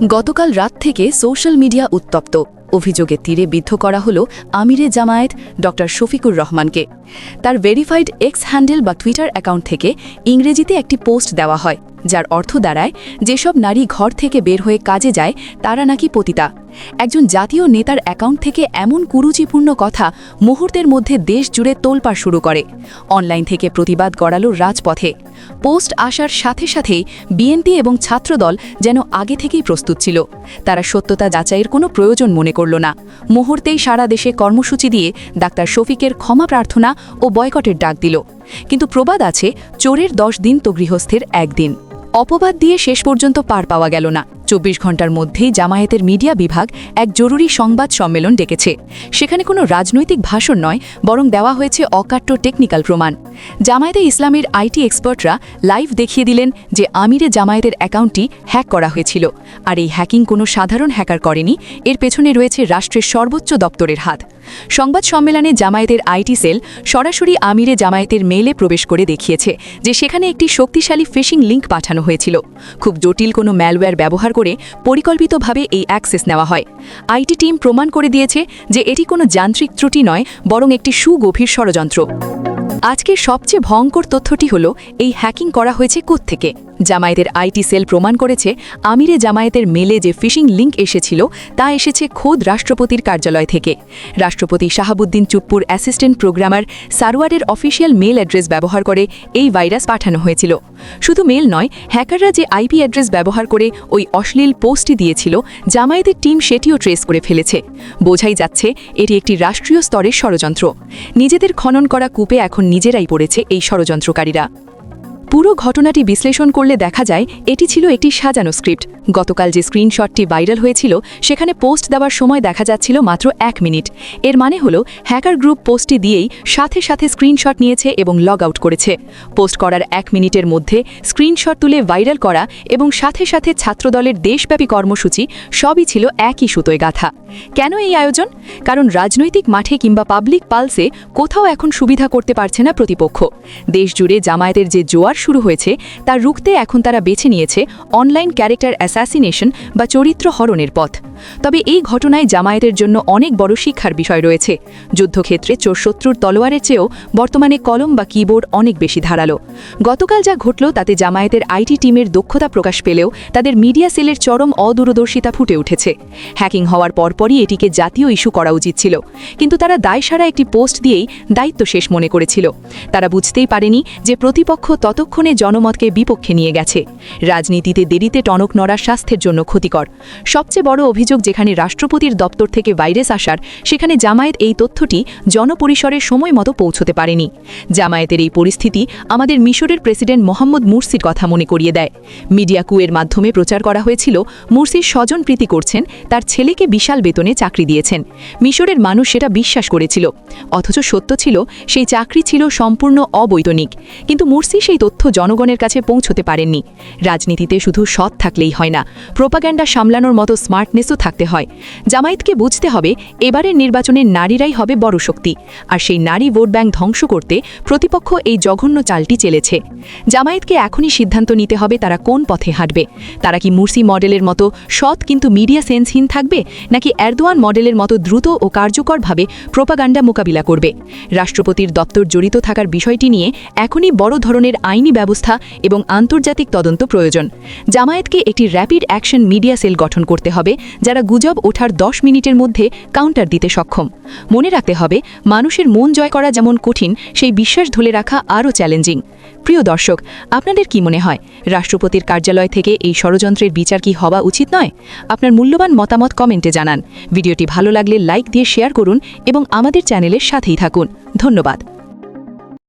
গতকাল রাত থেকে সোশ্যাল মিডিয়া উত্তপ্ত। অভিযোগের তীরে বিদ্ধ করা হলো আমিরে জামায়াত ড শফিকুর রহমানকে। তার ভেরিফাইড এক্স হ্যান্ডেল বা টুইটার অ্যাকাউন্ট থেকে ইংরেজিতে একটি পোস্ট দেওয়া হয়, যার অর্থ দাঁড়ায় যেসব নারী ঘর থেকে বের হয়ে কাজে যায় তারা নাকি পতিতা। একজন জাতীয় নেতার অ্যাকাউন্ট থেকে এমন কুরুচিপূর্ণ কথা মুহূর্তের মধ্যে দেশ জুড়ে তোলপাড় শুরু করে। অনলাইন থেকে প্রতিবাদ গড়ালো রাজপথে। পোস্ট আসার সাথে সাথেই বিএনপি এবং ছাত্রদল যেন আগে থেকেই প্রস্তুত ছিল। তারা সত্যতা যাচাইয়ের কোনো প্রয়োজন মনে করল না। মুহূর্তেই সারা দেশে কর্মসূচি দিয়ে ডাক্তার শফিকের ক্ষমা প্রার্থনা ও বয়কটের ডাক দিল। কিন্তু প্রবাদ আছে, চোরের 10 দিন তো গৃহস্থের একদিন। অপবাদ দিয়ে শেষ পর্যন্ত পার পাওয়া গেল না। 24 ঘণ্টার মধ্যেই জামায়াতের মিডিয়া বিভাগ এক জরুরি সংবাদ সম্মেলন ডেকেছে। সেখানে কোনো রাজনৈতিক ভাষণ নয়, বরং দেওয়া হয়েছে অকাট্য টেকনিক্যাল প্রমাণ। জামায়াতে ইসলামের আইটি এক্সপার্টরা লাইভ দেখিয়ে দিলেন যে আমিরে জামায়াতের অ্যাকাউন্টটি হ্যাক করা হয়েছিল। আর এই হ্যাকিং কোনো সাধারণ হ্যাকার করেনি, এর পেছনে রয়েছে রাষ্ট্রের সর্বোচ্চ দপ্তরের হাত। সংবাদ সম্মেলনে জামায়াতের আইটি সেল সরাসরি আমিরে জামায়াতের মেইলে প্রবেশ করে দেখিয়েছে যে সেখানে একটি শক্তিশালী ফিশিং লিঙ্ক পাঠানো হয়েছিল। খুব জটিল কোনো ম্যালওয়্যার ব্যবহার করে পরিকল্পিতভাবে এই অ্যাক্সেস নেওয়া হয়। আইটি টিম প্রমাণ করে দিয়েছে যে এটি কোনো যান্ত্রিক ত্রুটি নয়, বরং একটি সুগভীর ষড়যন্ত্র। আজকের সবচেয়ে ভয়ঙ্কর তথ্যটি হলো এই হ্যাকিং করা হয়েছে কোত্থেকে। জামায়াতের আইটি সেল প্রমাণ করেছে আমিরে জামায়াতের মেলে যে ফিশিং লিঙ্ক এসেছিল তা এসেছে খোদ রাষ্ট্রপতির কার্যালয় থেকে। রাষ্ট্রপতি শাহাবুদ্দিন চুপ্পুর অ্যাসিস্ট্যান্ট প্রোগ্রামার সারোয়ারের অফিসিয়াল মেল অ্যাড্রেস ব্যবহার করে এই ভাইরাস পাঠানো হয়েছিল। শুধু মেল নয়, হ্যাকাররা যে আইপি অ্যাড্রেস ব্যবহার করে ওই অশ্লীল পোস্টটি দিয়েছিল, জামায়াতের টিম সেটিও ট্রেস করে ফেলেছে। বোঝাই যাচ্ছে এটি একটি রাষ্ট্রীয় স্তরের ষড়যন্ত্র। নিজেদের খনন করা কূপে এখন নিজেরাই পড়েছে এই ষড়যন্ত্রকারীরা। পুরো ঘটনাটি বিশ্লেষণ করলে দেখা যায় এটি ছিল একটি সাজানো স্ক্রিপ্ট। গতকাল যে স্ক্রিনশটটি ভাইরাল হয়েছিল সেখানে পোস্ট দেওয়ার সময় দেখা যাচ্ছিল মাত্র 1 মিনিট। এর মানে হলো হ্যাকার গ্রুপ পোস্টটি দিয়েই সাথে সাথে স্ক্রিনশট নিয়েছে এবং লগ আউট করেছে। পোস্ট করার 1 মিনিটের মধ্যে স্ক্রিনশট তুলে ভাইরাল করা এবং সাথে সাথে ছাত্রদলের দেশব্যাপী কর্মসূচি সবই ছিল একই সুতোয় গাঁথা। কেন এই আয়োজন? কারণ রাজনৈতিক মাঠে কিংবা পাবলিক পালসে কোথাও এখন সুবিধা করতে পারছে না প্রতিপক্ষ। দেশ জুড়ে জামায়াতের যে জোয়ার শুরু হয়েছে তা রুখতে এখন তারা বেছে নিয়েছে অনলাইন ক্যারেক্টার অ্যাসাসিনেশন বা চরিত্র হরণের পথ। তবে এই ঘটনায় জামায়াতের জন্য অনেক বড় শিক্ষার বিষয় রয়েছে। যুদ্ধক্ষেত্রে চোরশত্রুর তলোয়ারের চেয়েও বর্তমানে কলম বা কিবোর্ড অনেক বেশি ধারালো। গতকাল যা ঘটল তাতে জামায়াতের আইটি টিমের দক্ষতা প্রকাশ পেলেও তাদের মিডিয়া সেলের চরম অদূরদর্শিতা ফুটে উঠেছে। হ্যাকিং হওয়ার পরপরই এটিকে জাতীয় ইস্যু করা উচিত ছিল, কিন্তু তারা দায়সারা একটি পোস্ট দিয়েই দায়িত্ব শেষ মনে করেছিল। তারা বুঝতেই পারেনি যে প্রতিপক্ষ ততক্ষণে জনমতকে বিপক্ষে নিয়ে গেছে। রাজনীতিতে দেরিতে টনক নড়া স্বাস্থ্যের জন্য ক্ষতিকর। সবচেয়ে বড় অভিযোগ, যেখানে রাষ্ট্রপতির দপ্তর থেকে ভাইরাস আসার, সেখানে জামায়াত এই তথ্যটি জনপরিসরে সময় মতো পৌঁছতে পারেনি। জামায়াতের এই পরিস্থিতি আমাদের মিশরের প্রেসিডেন্ট মোহাম্মদ মুরসির কথা মনে করিয়ে দেয়। মিডিয়া কুয়ের মাধ্যমে প্রচার করা হয়েছিল মুরসির স্বজন প্রীতি করছেন, তার ছেলেকে বিশাল বেতনে চাকরি দিয়েছেন। মিশরের মানুষ সেটা বিশ্বাস করেছিল, অথচ সত্য ছিল সেই চাকরি ছিল সম্পূর্ণ অবৈতনিক। কিন্তু মুরসি সেই তথ্য জনগণের কাছে পৌঁছতে পারেননি। রাজনীতিতে শুধু সৎ থাকলেই হয় না, প্রোপাগ্যান্ডা সামলানোর মতো স্মার্টনেসও থাকতে হয়। জামায়াতকে বুঝতে হবে এবারের নির্বাচনে নারীরাই হবে বড় শক্তি, আর সেই নারী ভোট ব্যাংক ধ্বংস করতে প্রতিপক্ষ এই জঘন্য চালটি চেলেছে। জামায়াতকে এখনই সিদ্ধান্ত নিতে হবে তারা কোন পথে হাঁটবে। তারা কি মুরসি মডেলের মতো সৎ কিন্তু মিডিয়া সেন্সহীন থাকবে, নাকি এরদোয়ান মডেলের মতো দ্রুত ও কার্যকরভাবে প্রোপাগান্ডা মোকাবিলা করবে? রাষ্ট্রপতির দপ্তর জড়িত থাকার বিষয়টি নিয়ে এখনই বড় ধরনের আইনি ব্যবস্থা এবং আন্তর্জাতিক তদন্ত প্রয়োজন। জামায়াতকে একটি র্যাপিড অ্যাকশন মিডিয়া সেল গঠন করতে হবে, যারা গুজব ওঠার 10 মিনিটের মধ্যে কাউন্টার দিতে সক্ষম। মনে রাখতে হবে, মানুষের মন জয় করা যেমন কঠিন, সেই বিশ্বাস ধরে রাখা আরও চ্যালেঞ্জিং। প্রিয় দর্শক, আপনাদের কি মনে হয় রাষ্ট্রপতির কার্যালয় থেকে এই ষড়যন্ত্রের বিচার কি হওয়া উচিত নয়? আপনার মূল্যবান মতামত কমেন্টে জানান। ভিডিওটি ভালো লাগলে লাইক দিয়ে শেয়ার করুন এবং আমাদের চ্যানেলের সাথেই থাকুন। ধন্যবাদ।